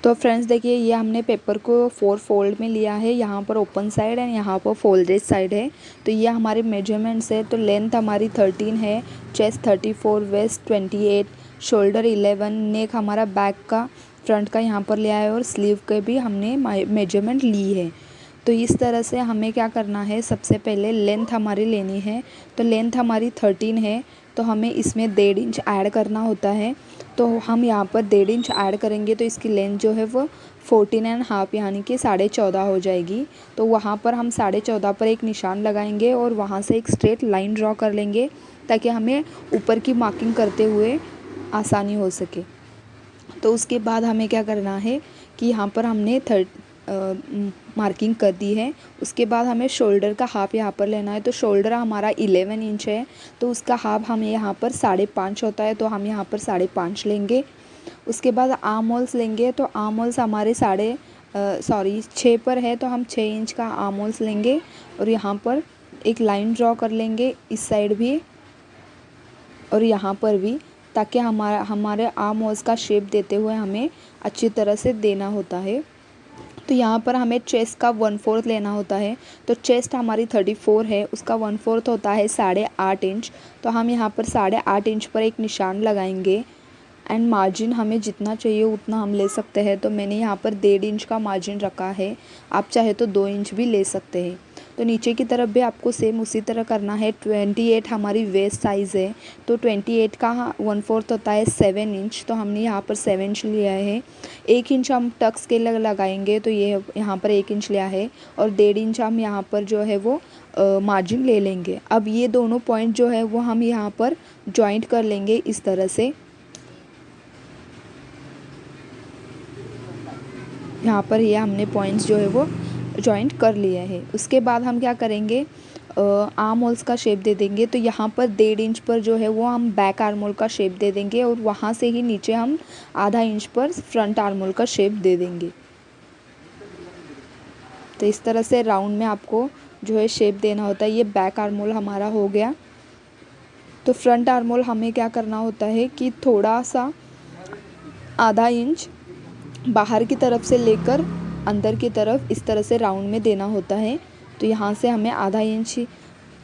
तो फ्रेंड्स देखिए, ये हमने पेपर को 4 फोल्ड में लिया है। यहाँ पर ओपन साइड है, यहाँ पर फोल्डेड साइड है। तो ये हमारे मेजरमेंट्स है। तो लेंथ हमारी 13 है, चेस्ट 34, वेस्ट 28, शोल्डर 11, नेक हमारा बैक का फ्रंट का यहाँ पर लिया है और स्लीव के भी हमने मेजरमेंट ली है। तो इस तरह से हमें क्या करना है, सबसे पहले लेंथ हमारी लेनी है। तो लेंथ हमारी 13 है, तो हमें इसमें 1.5 इंच ऐड करना होता है। तो हम यहाँ पर 1.5 इंच ऐड करेंगे तो इसकी लेंथ जो है वो 14.5 यानी कि 14.5 हो जाएगी। तो वहाँ पर हम 14.5 पर एक निशान लगाएंगे और वहाँ से एक स्ट्रेट लाइन ड्रॉ कर लेंगे ताकि हमें ऊपर की मार्किंग करते हुए आसानी हो सके। तो उसके बाद हमें क्या करना है कि यहाँ पर हमने मार्किंग कर दी है। उसके बाद हमें शोल्डर का हाफ यहाँ पर लेना है। तो शोल्डर हमारा 11 इंच है, तो उसका हाफ हमें यहाँ पर 5.5 होता है, तो हम यहाँ पर 5.5 लेंगे। उसके बाद आर्म होल्स लेंगे। तो आर्म होल्स हमारे 6 पर है, तो हम 6 इंच का आर्म होल्स लेंगे और यहाँ पर एक लाइन ड्रॉ कर लेंगे, इस साइड भी और यहाँ पर भी, ताकि हमारे आर्म होल्स का शेप देते हुए हमें अच्छी तरह से देना होता है। तो यहाँ पर हमें चेस्ट का 1/4 लेना होता है। तो चेस्ट हमारी 34 है, उसका 1/4 होता है 8.5 इंच। तो हम यहाँ पर 8.5 इंच पर एक निशान लगाएंगे एंड मार्जिन हमें जितना चाहिए उतना हम ले सकते हैं। तो मैंने यहाँ पर 1.5 इंच का मार्जिन रखा है, आप चाहे तो 2 इंच भी ले सकते हैं। तो नीचे की तरफ भी आपको सेम उसी तरह करना है। 28 हमारी वेस्ट साइज़ है, तो 28 का 1/4 होता है 7 इंच। तो हमने यहाँ पर 7 इंच लिया है। 1 इंच हम टक्स के लगाएंगे, तो ये यहाँ पर 1 इंच लिया है और 1.5 इंच हम यहाँ पर जो है वो मार्जिन ले लेंगे। अब ये दोनों पॉइंट जो है वो हम यहाँ पर जॉइंट कर लेंगे इस तरह से। यहाँ पर ये हमने पॉइंट्स जो है वो जॉइंट कर लिए हैं। उसके बाद हम क्या करेंगे, आर्म होल्स का शेप दे देंगे। तो यहाँ पर 1.5 इंच पर जो है वो हम बैक आर्म होल का शेप दे देंगे और वहाँ से ही नीचे हम आधा इंच पर फ्रंट आर्म होल का शेप दे देंगे। तो इस तरह से राउंड में आपको जो है शेप देना होता है। ये बैक आर्म होल हमारा हो गया। तो फ्रंट आर्म होल हमें क्या करना होता है कि थोड़ा सा आधा इंच बाहर की तरफ से लेकर अंदर की तरफ इस तरह से राउंड में देना होता है। तो यहाँ से हमें आधा इंच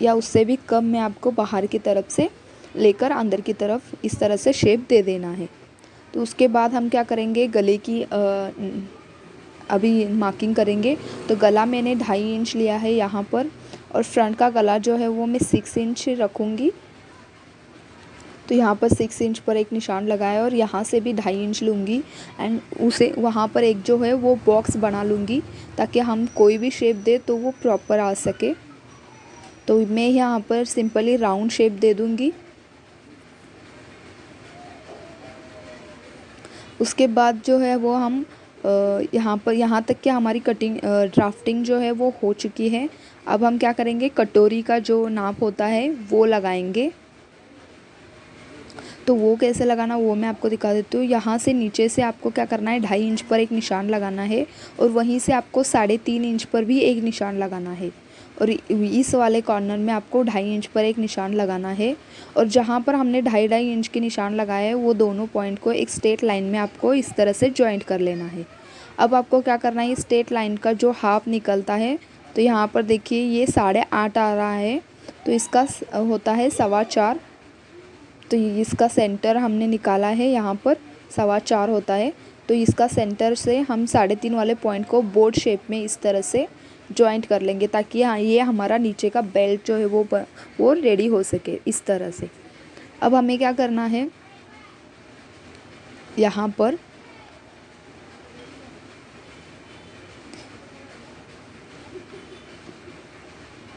या उससे भी कम में आपको बाहर की तरफ से लेकर अंदर की तरफ इस तरह से शेप दे देना है। तो उसके बाद हम क्या करेंगे, गले की अभी मार्किंग करेंगे। तो गला मैंने 2.5 इंच लिया है यहाँ पर और फ्रंट का गला जो है वो मैं 6 इंच रखूँगी। तो यहाँ पर 6 इंच पर एक निशान लगाया और यहाँ से भी 2.5 इंच लूँगी एंड उसे वहाँ पर एक जो है वो बॉक्स बना लूँगी ताकि हम कोई भी शेप दे तो वो प्रॉपर आ सके। तो मैं यहाँ पर सिंपली राउंड शेप दे दूँगी। उसके बाद जो है वो हम यहाँ तक कि हमारी कटिंग ड्राफ्टिंग जो है वो हो चुकी है। अब हम क्या करेंगे, कटोरी का जो नाप होता है वो लगाएंगे। तो वो कैसे लगाना वो मैं आपको दिखा देती हूँ। यहाँ से नीचे से आपको क्या करना है, 2.5 इंच पर एक निशान लगाना है और वहीं से आपको 3.5 इंच पर भी एक निशान लगाना है और इस वाले कॉर्नर में आपको 2.5 इंच पर एक निशान लगाना है। और जहाँ पर हमने 2.5 इंच के निशान लगाए हैं वो दोनों पॉइंट को एक स्ट्रेट लाइन में आपको इस तरह से जॉइंट कर लेना है। अब आपको क्या करना है, स्ट्रेट लाइन का जो हाफ निकलता है, तो यहाँ पर देखिए ये 8.5 आ रहा है, तो इसका होता है 4.25। तो इसका सेंटर हमने निकाला है, यहाँ पर 4.25 होता है। तो इसका सेंटर से हम 3.5 वाले पॉइंट को बोर्ड शेप में इस तरह से जॉइंट कर लेंगे ताकि ये हमारा नीचे का बेल्ट जो है वो रेडी हो सके इस तरह से। अब हमें क्या करना है, यहाँ पर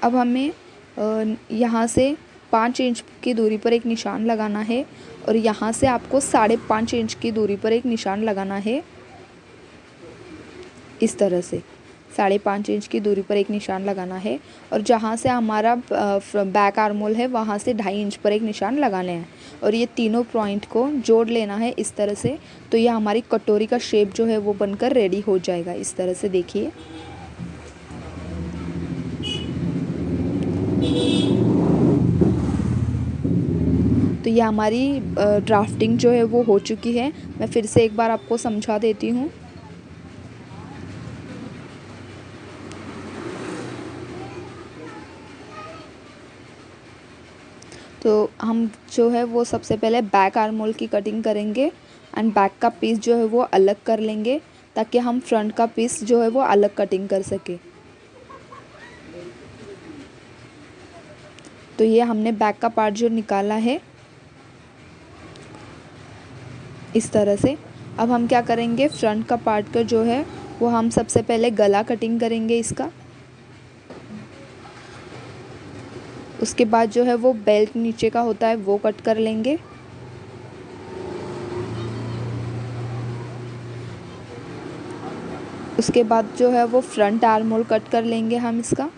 अब हमें यहाँ से 5 इंच की दूरी पर एक निशान लगाना है और यहाँ से आपको 5.5 इंच की दूरी पर एक निशान लगाना है इस तरह से। 5.5 इंच की दूरी पर एक निशान लगाना है और जहाँ से हमारा बैक आर्म होल है वहाँ से 2.5 इंच पर एक निशान लगाना है और ये तीनों पॉइंट को जोड़ लेना है इस तरह से। तो ये हमारी कटोरी का शेप जो है वो बनकर रेडी हो जाएगा इस तरह से, देखिए। तो ये हमारी ड्राफ्टिंग जो है वो हो चुकी है। मैं फिर से एक बार आपको समझा देती हूँ। तो हम जो है वो सबसे पहले बैक आर्म होल की कटिंग करेंगे एंड बैक का पीस जो है वो अलग कर लेंगे ताकि हम फ्रंट का पीस जो है वो अलग कटिंग कर सके। तो ये हमने बैक का पार्ट जो निकाला है इस तरह से। अब हम क्या करेंगे, फ्रंट का पार्ट का जो है वो हम सबसे पहले गला कटिंग करेंगे इसका। उसके बाद जो है वो बेल्ट नीचे का होता है वो कट कर लेंगे। उसके बाद जो है वो फ्रंट आर्म होल कट कर लेंगे हम इसका।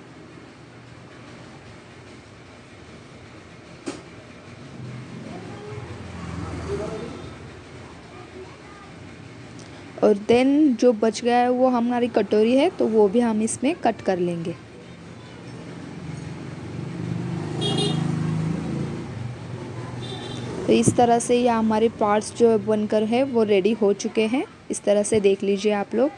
और देन जो बच गया है वो हमारी कटोरी है तो वो भी हम इसमें कट कर लेंगे। तो इस तरह से ये हमारे पार्ट्स जो बनकर है वो रेडी हो चुके हैं। इस तरह से देख लीजिए आप लोग।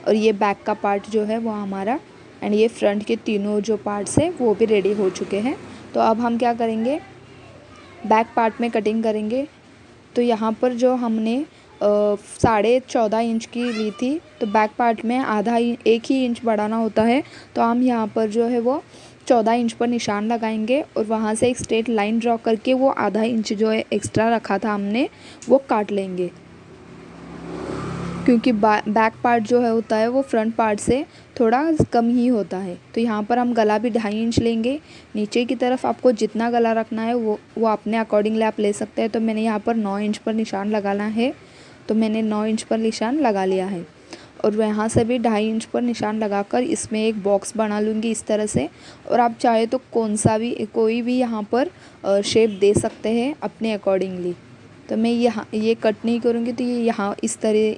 और ये बैक का पार्ट जो है वो हमारा एंड ये फ्रंट के तीनों जो पार्ट्स हैं वो भी रेडी हो चुके हैं। तो अब हम क्या करेंगे, बैक पार्ट में कटिंग करेंगे। तो यहाँ पर जो हमने 14.5 इंच की ली थी तो बैक पार्ट में आधा 1 ही इंच बढ़ाना होता है। तो हम यहाँ पर जो है वो 14 इंच पर निशान लगाएंगे और वहाँ से एक स्ट्रेट लाइन ड्रॉ करके वो आधा इंच जो है एक्स्ट्रा रखा था हमने वो काट लेंगे, क्योंकि बैक पार्ट जो है होता है वो फ्रंट पार्ट से थोड़ा कम ही होता है। तो यहाँ पर हम गला भी 2.5 इंच लेंगे। नीचे की तरफ आपको जितना गला रखना है वो अपने अकॉर्डिंगली आप ले सकते हैं। तो मैंने यहाँ पर 9 इंच पर निशान लगाना है, तो मैंने 9 इंच पर निशान लगा लिया है। और यहाँ से भी 2.5 इंच पर निशान लगाकर इसमें एक बॉक्स बना लूँगी इस तरह से। और आप चाहे तो कोई भी यहाँ पर शेप दे सकते हैं अपने अकॉर्डिंगली। तो मैं यहाँ ये कट नहीं करूँगी, तो ये यहाँ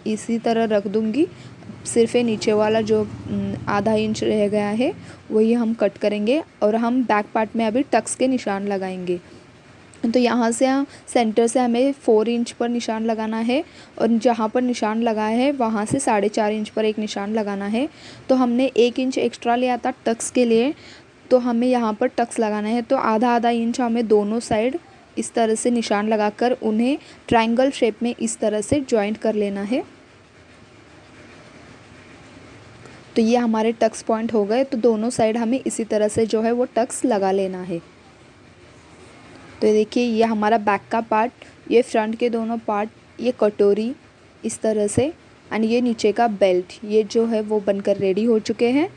इसी तरह रख दूँगी। सिर्फ ये नीचे वाला जो आधा इंच रह गया है वही हम कट करेंगे। और हम बैक पार्ट में अभी टक्स के निशान लगाएंगे। तो यहाँ से सेंटर से हमें 4 इंच पर निशान लगाना है और जहाँ पर निशान लगाया है वहाँ से 4.5 इंच पर एक निशान लगाना है। तो हमने 1 इंच एक्स्ट्रा लिया था टक्स के लिए, तो हमें यहाँ पर टक्स लगाना है। तो आधा आधा इंच हमें दोनों साइड इस तरह से निशान लगाकर उन्हें ट्रायंगल शेप में इस तरह से जॉइंट कर लेना है। तो ये हमारे टक्स पॉइंट हो गए। तो दोनों साइड हमें इसी तरह से जो है वो टक्स लगा लेना है। तो देखिए ये हमारा बैक का पार्ट, ये फ्रंट के दोनों पार्ट, ये कटोरी इस तरह से एंड ये नीचे का बेल्ट, ये जो है वो बनकर रेडी हो चुके हैं।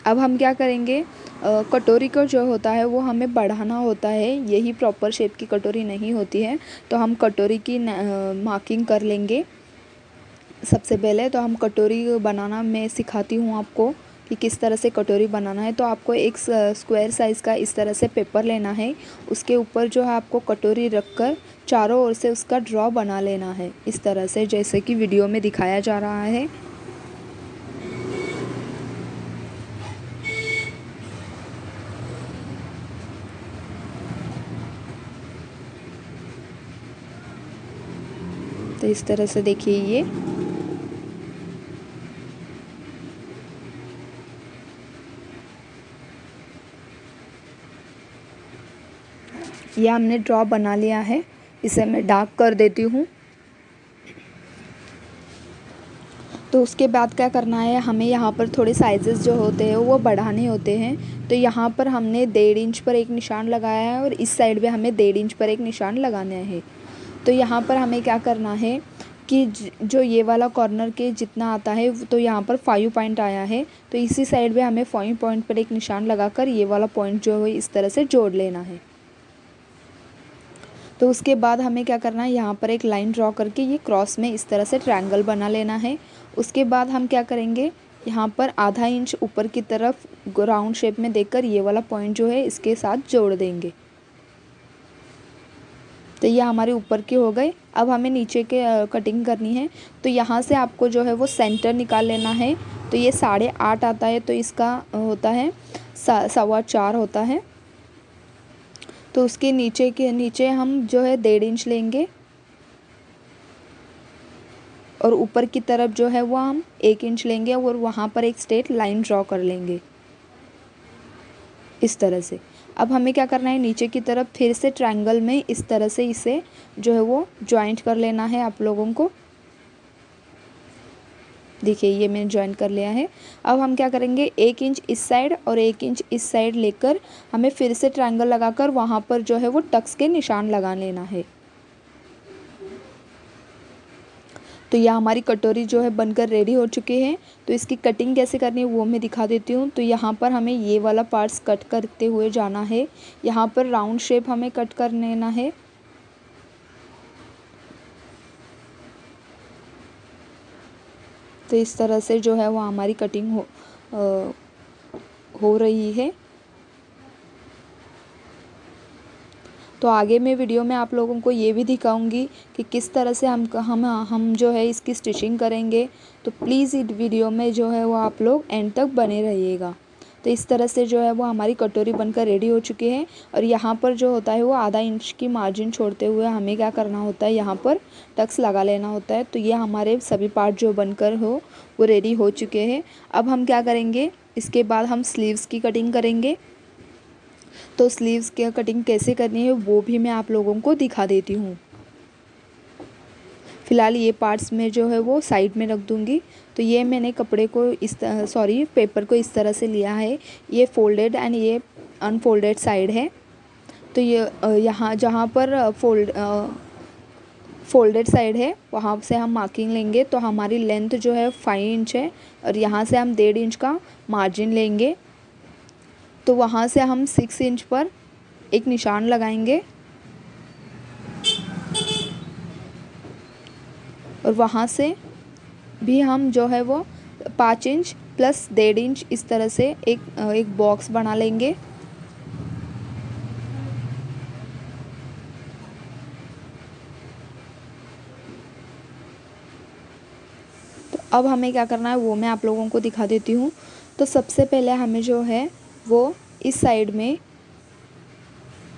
अब हम क्या करेंगे, कटोरी को जो होता है वो हमें बढ़ाना होता है, यही प्रॉपर शेप की कटोरी नहीं होती है। तो हम कटोरी की मार्किंग कर लेंगे सबसे पहले। तो हम कटोरी बनाना मैं सिखाती हूँ आपको कि किस तरह से कटोरी बनाना है। तो आपको एक स्क्वायर साइज़ का इस तरह से पेपर लेना है, उसके ऊपर जो है आपको कटोरी रखकर चारों ओर से उसका ड्रॉ बना लेना है इस तरह से, जैसे कि वीडियो में दिखाया जा रहा है। तो इस तरह से देखिए ये हमने ड्रॉ बना लिया है। इसे मैं डार्क कर देती हूँ। तो उसके बाद क्या करना है, हमें यहाँ पर थोड़े साइजेस जो होते हैं वो बढ़ाने होते हैं। तो यहाँ पर हमने 1.5 इंच पर एक निशान लगाया है और इस साइड पे हमें 1.5 इंच पर एक निशान लगाना है। तो यहाँ पर हमें क्या करना है कि जो ये वाला कॉर्नर के जितना आता है तो यहाँ पर 5 पॉइंट आया है, तो इसी साइड पे हमें 5 पॉइंट पर एक निशान लगाकर ये वाला पॉइंट जो है इस तरह से जोड़ लेना है। तो उसके बाद हमें क्या करना है, यहाँ पर एक लाइन ड्रॉ करके ये क्रॉस में इस तरह से ट्रायंगल बना लेना है। उसके बाद हम क्या करेंगे, यहाँ पर आधा इंच ऊपर की तरफ राउंड शेप में देकर ये वाला पॉइंट जो है इसके साथ जोड़ देंगे। तो ये हमारे ऊपर के हो गए। अब हमें नीचे के कटिंग करनी है। तो यहाँ से आपको जो है वो सेंटर निकाल लेना है। तो ये 8.5 आता है, तो इसका होता है 4.25 होता है। तो उसके नीचे हम जो है 1.5 इंच लेंगे और ऊपर की तरफ जो है वो हम 1 इंच लेंगे और वहाँ पर एक स्ट्रेट लाइन ड्रॉ कर लेंगे इस तरह से। अब हमें क्या करना है, नीचे की तरफ फिर से ट्रायंगल में इस तरह से इसे जो है वो जॉइंट कर लेना है आप लोगों को। देखिए ये मैंने जॉइन कर लिया है। अब हम क्या करेंगे, 1 इंच इस साइड और 1 इंच इस साइड लेकर हमें फिर से ट्रायंगल लगाकर वहाँ पर जो है वो टक्स के निशान लगा लेना है। तो यह हमारी कटोरी जो है बनकर रेडी हो चुकी है। तो इसकी कटिंग कैसे करनी है वो मैं दिखा देती हूँ। तो यहाँ पर हमें ये वाला पार्ट्स कट करते हुए जाना है। यहाँ पर राउंड शेप हमें कट कर लेना है। तो इस तरह से जो है वो हमारी कटिंग हो रही है। तो आगे मैं वीडियो में आप लोगों को ये भी दिखाऊंगी कि किस तरह से हम जो है इसकी स्टिचिंग करेंगे। तो प्लीज़ इस वीडियो में जो है वो आप लोग एंड तक बने रहिएगा। तो इस तरह से जो है वो हमारी कटोरी बनकर रेडी हो चुकी है। और यहाँ पर जो होता है वो आधा इंच की मार्जिन छोड़ते हुए हमें क्या करना होता है, यहाँ पर टक्स लगा लेना होता है। तो ये हमारे सभी पार्ट जो बनकर वो रेडी हो चुके हैं। अब हम क्या करेंगे, इसके बाद हम स्लीव्स की कटिंग करेंगे। तो स्लीव्स की कटिंग कैसे करनी है वो भी मैं आप लोगों को दिखा देती हूँ। फ़िलहाल ये पार्ट्स में जो है वो साइड में रख दूँगी। तो ये मैंने कपड़े को पेपर को इस तरह से लिया है। ये फोल्डेड एंड ये अनफोल्डेड साइड है। तो ये यहाँ जहाँ पर फोल्डेड साइड है वहाँ से हम मार्किंग लेंगे। तो हमारी लेंथ जो है 5 इंच है और यहाँ से हम 1.5 इंच का मार्जिन लेंगे। तो वहाँ से हम 6 इंच पर एक निशान लगाएंगे और वहाँ से भी हम जो है वो 5 इंच प्लस 1.5 इंच इस तरह से एक बॉक्स बना लेंगे। तो अब हमें क्या करना है वो मैं आप लोगों को दिखा देती हूँ। तो सबसे पहले हमें जो है वो इस साइड में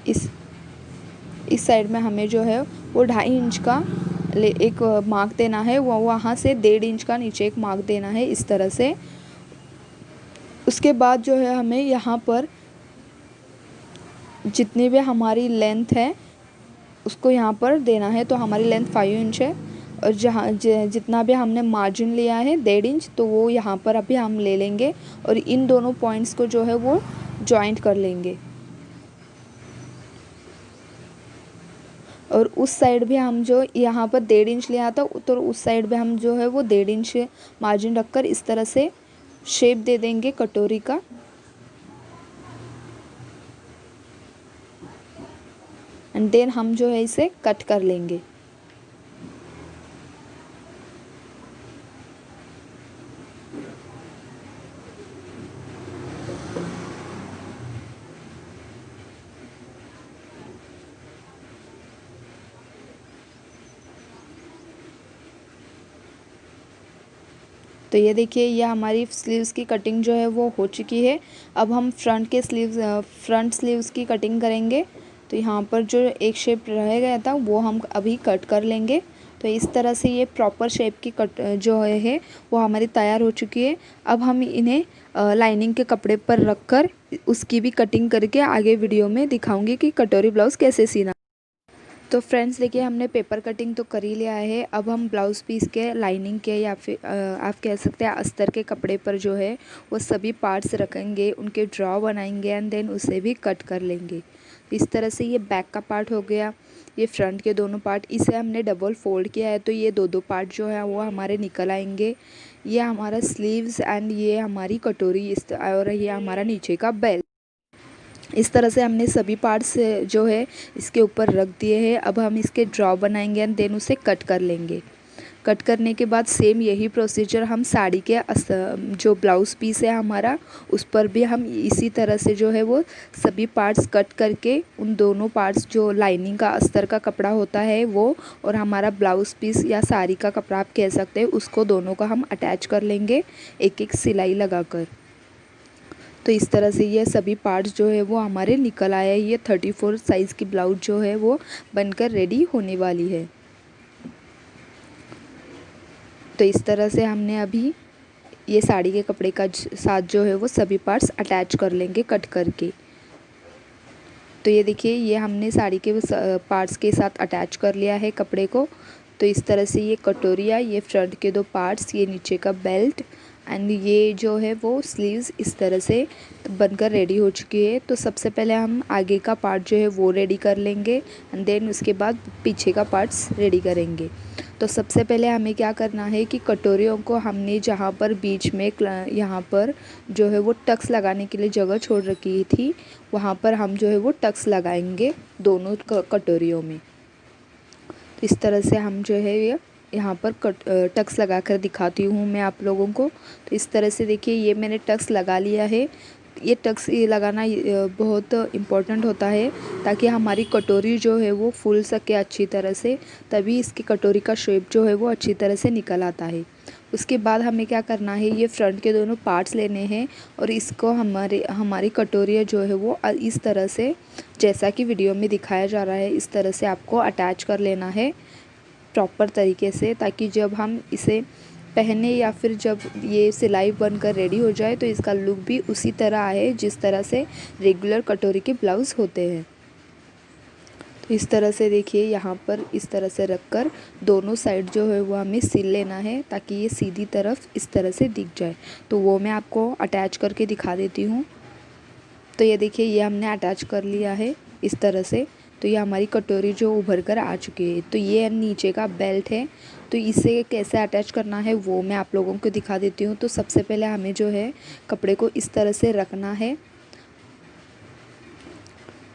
इस साइड में हमें जो है वो 2.5 इंच का एक मार्क देना है। वो वहाँ से 1.5 इंच का नीचे एक मार्क देना है इस तरह से। उसके बाद जो है हमें यहाँ पर जितनी भी हमारी लेंथ है उसको यहाँ पर देना है। तो हमारी लेंथ 5 इंच है और जितना भी हमने मार्जिन लिया है 1.5 इंच, तो वो यहाँ पर अभी हम ले लेंगे और इन दोनों पॉइंट्स को जो है वो जॉइंट कर लेंगे। और उस साइड भी हम जो यहाँ पर 1.5 इंच लिया था तो उस साइड भी हम जो है वो 1.5 इंच मार्जिन रखकर इस तरह से शेप दे देंगे कटोरी का। एंड देन हम जो है इसे कट कर लेंगे। तो ये देखिए ये हमारी स्लीव्स की कटिंग जो है वो हो चुकी है। अब हम फ्रंट स्लीव्स की कटिंग करेंगे। तो यहाँ पर जो एक शेप रह गया था वो हम अभी कट कर लेंगे। तो इस तरह से ये प्रॉपर शेप की कट जो है वो हमारी तैयार हो चुकी है। अब हम इन्हें लाइनिंग के कपड़े पर रख कर उसकी भी कटिंग करके आगे वीडियो में दिखाऊंगी कि कटोरी ब्लाउज़ कैसे सीना। तो फ्रेंड्स देखिए हमने पेपर कटिंग तो कर ही लिया है। अब हम ब्लाउज़ पीस के लाइनिंग के या फिर आप कह सकते हैं अस्तर के कपड़े पर जो है वो सभी पार्ट्स रखेंगे, उनके ड्रॉ बनाएंगे एंड देन उसे भी कट कर लेंगे। इस तरह से ये बैक का पार्ट हो गया, ये फ्रंट के दोनों पार्ट इसे हमने डबल फोल्ड किया है। तो ये दो पार्ट जो है वो हमारे निकल आएंगे। ये हमारा स्लीव्स एंड ये हमारी कटोरी और ये हमारा नीचे का बेल्ट। इस तरह से हमने सभी पार्ट्स जो है इसके ऊपर रख दिए हैं। अब हम इसके ड्रॉ बनाएंगे एंड देन उसे कट कर लेंगे। कट करने के बाद सेम यही प्रोसीजर हम साड़ी के जो ब्लाउज़ पीस है हमारा उस पर भी हम इसी तरह से जो है वो सभी पार्ट्स कट करके उन दोनों पार्ट्स जो लाइनिंग का अस्तर का कपड़ा होता है वो और हमारा ब्लाउज़ पीस या साड़ी का कपड़ा आप कह सकते हैं उसको दोनों का हम अटैच कर लेंगे एक एक सिलाई लगाकर। तो इस तरह से ये सभी पार्ट्स जो है वो हमारे निकल आए। ये 34 साइज़ की ब्लाउज जो है वो बनकर रेडी होने वाली है। तो इस तरह से हमने अभी ये साड़ी के कपड़े का साथ जो है वो सभी पार्ट्स अटैच कर लेंगे कट करके। तो ये देखिए, ये हमने साड़ी के पार्ट्स के साथ अटैच कर लिया है कपड़े को। तो इस तरह से ये कटोरिया, ये फ्रंट के 2 पार्ट्स, ये नीचे का बेल्ट एंड ये जो है वो स्लीव्स इस तरह से बनकर रेडी हो चुकी है। तो सबसे पहले हम आगे का पार्ट जो है वो रेडी कर लेंगे एंड देन उसके बाद पीछे का पार्ट्स रेडी करेंगे। तो सबसे पहले हमें क्या करना है कि कटोरियों को हमने जहाँ पर बीच में यहाँ पर जो है वो टक्स लगाने के लिए जगह छोड़ रखी थी, वहाँ पर हम जो है वो टक्स लगाएंगे दोनों कटोरियों में। तो इस तरह से हम जो है ये यहाँ पर टक्स लगा कर दिखाती हूँ मैं आप लोगों को। तो इस तरह से देखिए, ये मैंने टक्स लगा लिया है। ये टक्स ये लगाना बहुत इम्पोर्टेंट होता है ताकि हमारी कटोरी जो है वो फूल सके अच्छी तरह से, तभी इसकी कटोरी का शेप जो है वो अच्छी तरह से निकल आता है। उसके बाद हमें क्या करना है, ये फ्रंट के दोनों पार्ट्स लेने हैं और इसको हमारी कटोरी जो है वो इस तरह से, जैसा कि वीडियो में दिखाया जा रहा है, इस तरह से आपको अटैच कर लेना है प्रॉपर तरीके से, ताकि जब हम इसे पहने या फिर जब ये सिलाई बनकर रेडी हो जाए तो इसका लुक भी उसी तरह आए जिस तरह से रेगुलर कटोरी के ब्लाउज़ होते हैं। तो इस तरह से देखिए, यहाँ पर इस तरह से रखकर दोनों साइड जो है वो हमें सिल लेना है ताकि ये सीधी तरफ इस तरह से दिख जाए। तो वो मैं आपको अटैच करके दिखा देती हूँ। तो ये देखिए, ये हमने अटैच कर लिया है इस तरह से। तो ये हमारी कटोरी जो उभर कर आ चुकी है। तो ये नीचे का बेल्ट है, तो इसे कैसे अटैच करना है वो मैं आप लोगों को दिखा देती हूँ। तो सबसे पहले हमें जो है कपड़े को इस तरह से रखना है,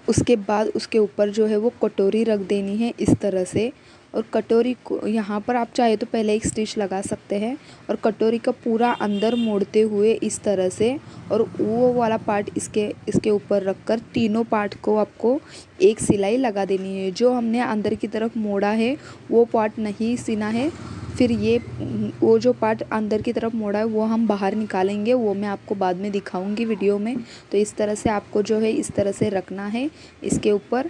उसके बाद उसके ऊपर जो है वो कटोरी रख देनी है इस तरह से। और कटोरी को यहाँ पर आप चाहे तो पहले एक स्टिच लगा सकते हैं और कटोरी का पूरा अंदर मोड़ते हुए इस तरह से, और वो वाला पार्ट इसके ऊपर रखकर तीनों पार्ट को आपको एक सिलाई लगा देनी है। जो हमने अंदर की तरफ मोड़ा है वो पार्ट नहीं सीना है, फिर ये वो जो पार्ट अंदर की तरफ मोड़ा है वो हम बाहर निकालेंगे, वो मैं आपको बाद में दिखाऊंगी वीडियो में। तो इस तरह से आपको जो है इस तरह से रखना है इसके ऊपर।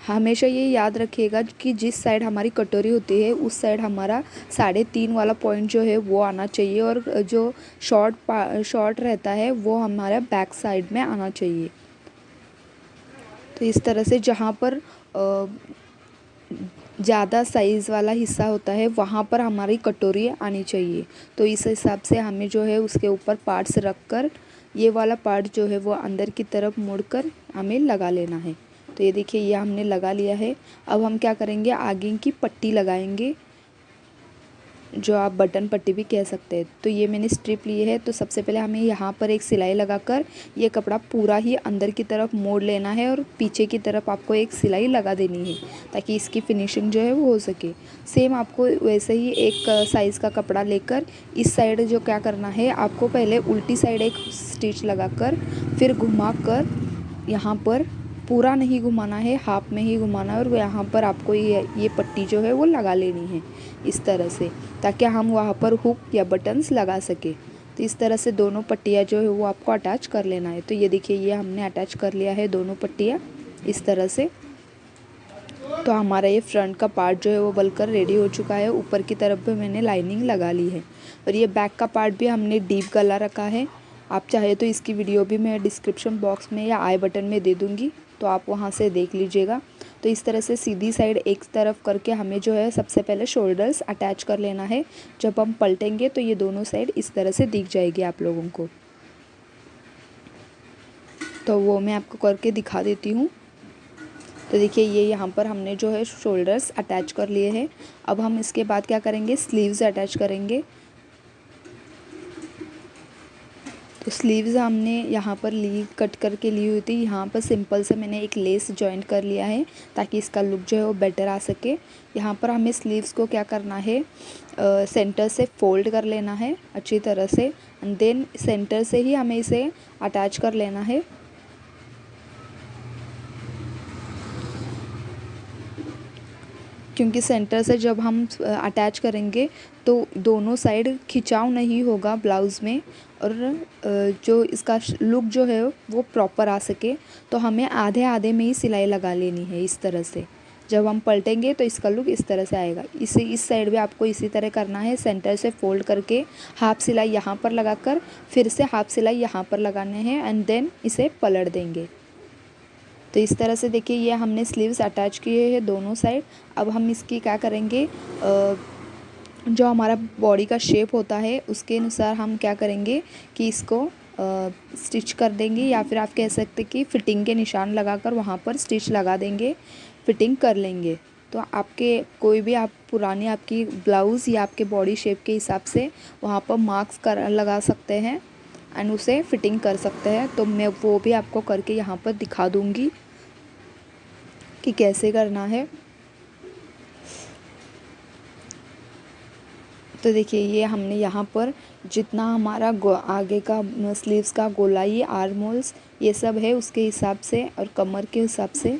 हमेशा ये याद रखिएगा कि जिस साइड हमारी कटोरी होती है उस साइड हमारा 3.5 वाला पॉइंट जो है वो आना चाहिए, और जो शॉर्ट रहता है वो हमारा बैक साइड में आना चाहिए। तो इस तरह से जहाँ पर ज़्यादा साइज़ वाला हिस्सा होता है वहाँ पर हमारी कटोरी आनी चाहिए। तो इस हिसाब से हमें जो है उसके ऊपर पार्ट्स रख कर ये वाला पार्ट जो है वो अंदर की तरफ मुड़कर हमें लगा लेना है। तो ये देखिए, ये हमने लगा लिया है। अब हम क्या करेंगे, आगे की पट्टी लगाएंगे, जो आप बटन पट्टी भी कह सकते हैं। तो ये मैंने स्ट्रिप ली है। तो सबसे पहले हमें यहाँ पर एक सिलाई लगाकर ये कपड़ा पूरा ही अंदर की तरफ मोड़ लेना है और पीछे की तरफ आपको एक सिलाई लगा देनी है ताकि इसकी फिनिशिंग जो है वो हो सके। सेम आपको वैसे ही एक साइज़ का कपड़ा लेकर इस साइड जो क्या करना है, आपको पहले उल्टी साइड एक स्टिच लगाकर फिर घुमा कर यहाँ पर पूरा नहीं घुमाना है, हाफ में ही घुमाना है, और यहाँ पर आपको ये पट्टी जो है वो लगा लेनी है इस तरह से, ताकि हम वहाँ पर हुक या बटन्स लगा सके। तो इस तरह से दोनों पट्टियाँ जो है वो आपको अटैच कर लेना है। तो ये देखिए, ये हमने अटैच कर लिया है दोनों पट्टियाँ इस तरह से। तो हमारा ये फ्रंट का पार्ट जो है वो बनकर रेडी हो चुका है। ऊपर की तरफ भी मैंने लाइनिंग लगा ली है, और ये बैक का पार्ट भी हमने डीप गला रखा है। आप चाहे तो इसकी वीडियो भी मैं डिस्क्रिप्शन बॉक्स में या आई बटन में दे दूँगी, तो आप वहाँ से देख लीजिएगा। तो इस तरह से सीधी साइड एक तरफ करके हमें जो है सबसे पहले शोल्डर्स अटैच कर लेना है। जब हम पलटेंगे तो ये दोनों साइड इस तरह से दिख जाएगी आप लोगों को। तो वो मैं आपको करके दिखा देती हूँ। तो देखिए, ये यहाँ पर हमने जो है शोल्डर्स अटैच कर लिए हैं। अब हम इसके बाद क्या करेंगे, स्लीव्स अटैच करेंगे। तो स्लीव्स हमने यहाँ पर कट करके ली हुई थी। यहाँ पर सिंपल से मैंने एक लेस जॉइंट कर लिया है ताकि इसका लुक जो है वो बेटर आ सके। यहाँ पर हमें स्लीव्स को क्या करना है, सेंटर से फोल्ड कर लेना है अच्छी तरह से, एंड देन सेंटर से ही हमें इसे अटैच कर लेना है। क्योंकि सेंटर से जब हम अटैच करेंगे तो दोनों साइड खिंचाव नहीं होगा ब्लाउज़ में, और जो इसका लुक जो है वो प्रॉपर आ सके, तो हमें आधे आधे में ही सिलाई लगा लेनी है इस तरह से। जब हम पलटेंगे तो इसका लुक इस तरह से आएगा। इस साइड भी आपको इसी तरह करना है, सेंटर से फोल्ड करके हाफ सिलाई यहाँ पर लगाकर फिर से हाफ सिलाई यहाँ पर लगाने हैं, एंड देन इसे पलट देंगे। तो इस तरह से देखिए ये हमने स्लीव्स अटैच किए हैं दोनों साइड। अब हम इसकी क्या करेंगे, जो हमारा बॉडी का शेप होता है उसके अनुसार हम क्या करेंगे कि इसको स्टिच कर देंगे, या फिर आप कह सकते कि फ़िटिंग के निशान लगाकर वहाँ पर स्टिच लगा देंगे, फ़िटिंग कर लेंगे। तो आपके कोई भी आप पुरानी आपकी ब्लाउज़ या आपके बॉडी शेप के हिसाब से वहाँ पर मार्क्स कर लगा सकते हैं एंड उसे फ़िटिंग कर सकते हैं। तो मैं वो भी आपको करके यहाँ पर दिखा दूँगी कि कैसे करना है। तो देखिए ये हमने यहाँ पर जितना हमारा आगे का स्लीव्स का गोलाई, आर्म होल्स ये सब है उसके हिसाब से और कमर के हिसाब से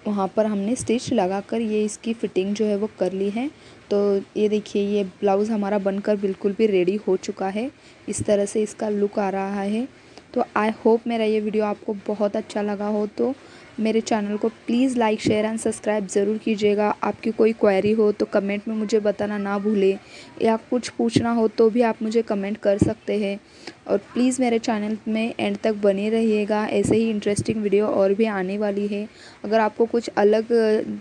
वहाँ पर हमने स्टिच लगाकर ये इसकी फ़िटिंग जो है वो कर ली है। तो ये देखिए ये ब्लाउज़ हमारा बनकर बिल्कुल भी रेडी हो चुका है। इस तरह से इसका लुक आ रहा है। तो आई होप मेरा ये वीडियो आपको बहुत अच्छा लगा हो। तो मेरे चैनल को please like share and subscribe ज़रूर कीजिएगा। आपकी कोई क्वेरी हो तो कमेंट में मुझे बताना ना भूलें, या कुछ पूछना हो तो भी आप मुझे कमेंट कर सकते हैं। और प्लीज़ मेरे चैनल में एंड तक बने रहिएगा, ऐसे ही इंटरेस्टिंग वीडियो और भी आने वाली है। अगर आपको कुछ अलग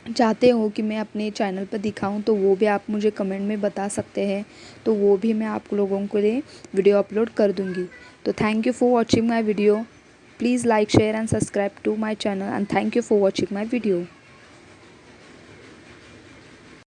चाहते हो कि मैं अपने चैनल पर दिखाऊं तो वो भी आप मुझे कमेंट में बता सकते हैं, तो वो भी मैं आप लोगों के लिए वीडियो अपलोड कर दूंगी। तो thank you for watching my video. Please like share and subscribe to my channel and thank you for watching my video.